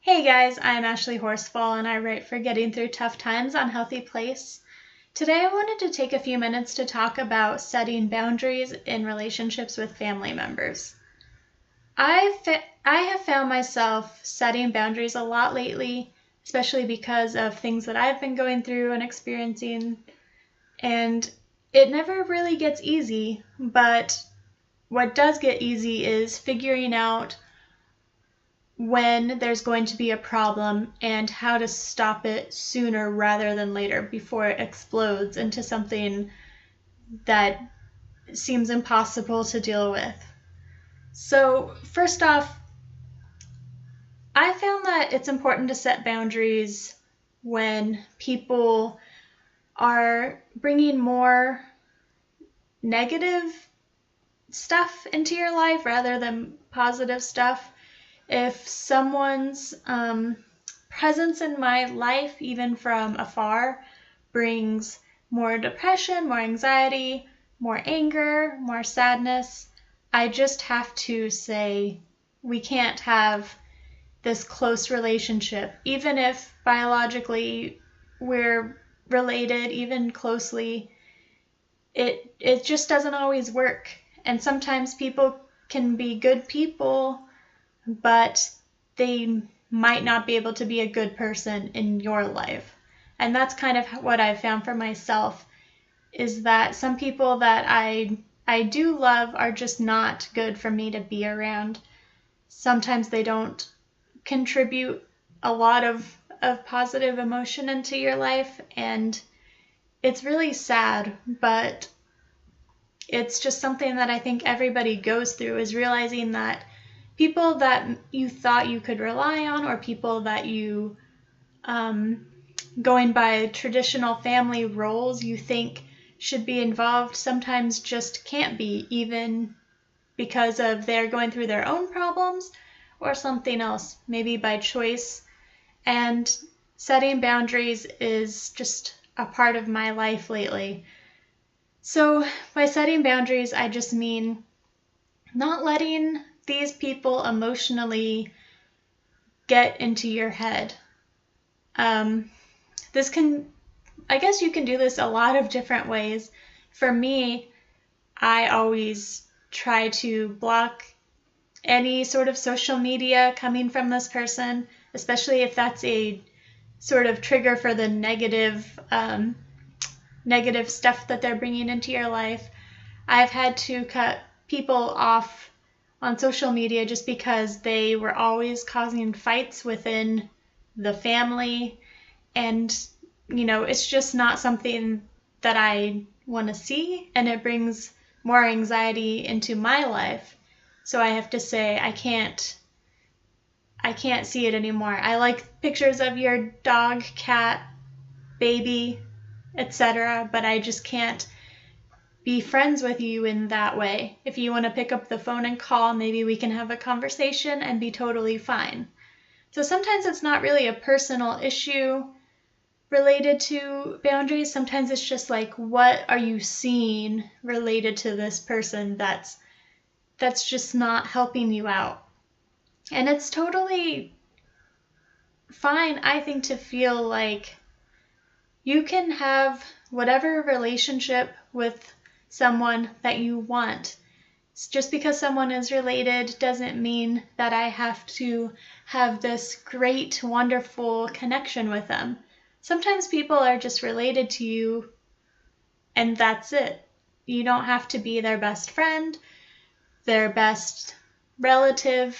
Hey guys, I'm Ashley Horsfall and I write for Getting Through Tough Times on Healthy Place. Today I wanted to take a few minutes to talk about setting boundaries in relationships with family members. I have found myself setting boundaries a lot lately, especially because of things that I've been going through and experiencing, and it never really gets easy, but what does get easy is figuring out when there's going to be a problem and how to stop it sooner rather than later before it explodes into something that seems impossible to deal with. So, first off, I found that it's important to set boundaries when people are bringing more negative stuff into your life rather than positive stuff. If someone's presence in my life, even from afar, brings more depression, more anxiety, more anger, more sadness, I just have to say we can't have this close relationship. Even if biologically we're related, even closely, it just doesn't always work. And sometimes people can be good people, but they might not be able to be a good person in your life. And that's kind of what I've found for myself, is that some people that I do love are just not good for me to be around. Sometimes they don't contribute a lot of positive emotion into your life, and it's really sad, but it's just something that I think everybody goes through, is realizing that people that you thought you could rely on, or people that you, going by traditional family roles, you think should be involved, sometimes just can't be, even because of they're going through their own problems or something else, maybe by choice. And setting boundaries is just a part of my life lately. So by setting boundaries, I just mean not letting these people emotionally get into your head. I guess you can do this a lot of different ways. For me, I always try to block any sort of social media coming from this person, especially if that's a sort of trigger for the negative stuff that they're bringing into your life. I've had to cut people off on social media just because they were always causing fights within the family, and it's just not something that I want to see, and it brings more anxiety into my life. So I have to say I can't see it anymore. I like pictures of your dog, cat, baby, etc., but I just can't be friends with you in that way. If you want to pick up the phone and call, maybe we can have a conversation and be totally fine. So sometimes it's not really a personal issue related to boundaries. Sometimes it's just like, what are you seeing related to this person that's just not helping you out? And it's totally fine, I think, to feel like you can have whatever relationship with someone that you want. Just because someone is related doesn't mean that I have to have this great, wonderful connection with them. Sometimes people are just related to you, and that's it. You don't have to be their best friend, their best relative,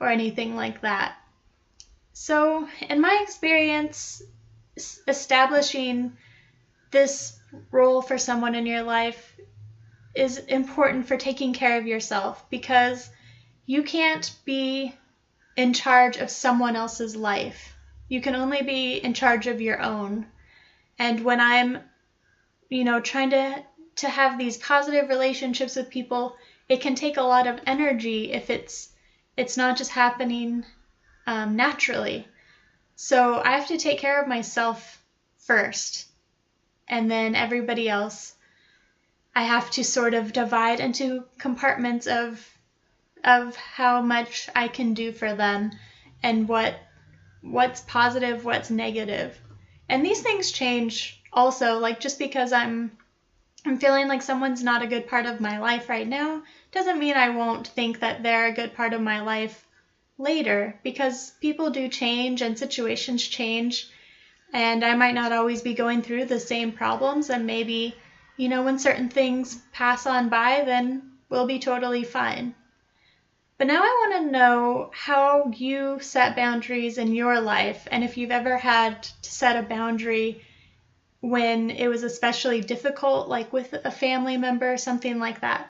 or anything like that. So, in my experience, establishing this role for someone in your life is important for taking care of yourself, because you can't be in charge of someone else's life. You can only be in charge of your own. And when I'm, trying to have these positive relationships with people, it can take a lot of energy if it's not just happening naturally. So I have to take care of myself first, and then everybody else I have to sort of divide into compartments of how much I can do for them, and what what's positive, what's negative. And these things change also. Like, just because I'm feeling like someone's not a good part of my life right now doesn't mean I won't think that they're a good part of my life later, because people do change and situations change, and I might not always be going through the same problems, and maybe, when certain things pass on by, then we'll be totally fine. But now I want to know how you set boundaries in your life, and if you've ever had to set a boundary when it was especially difficult, like with a family member, something like that.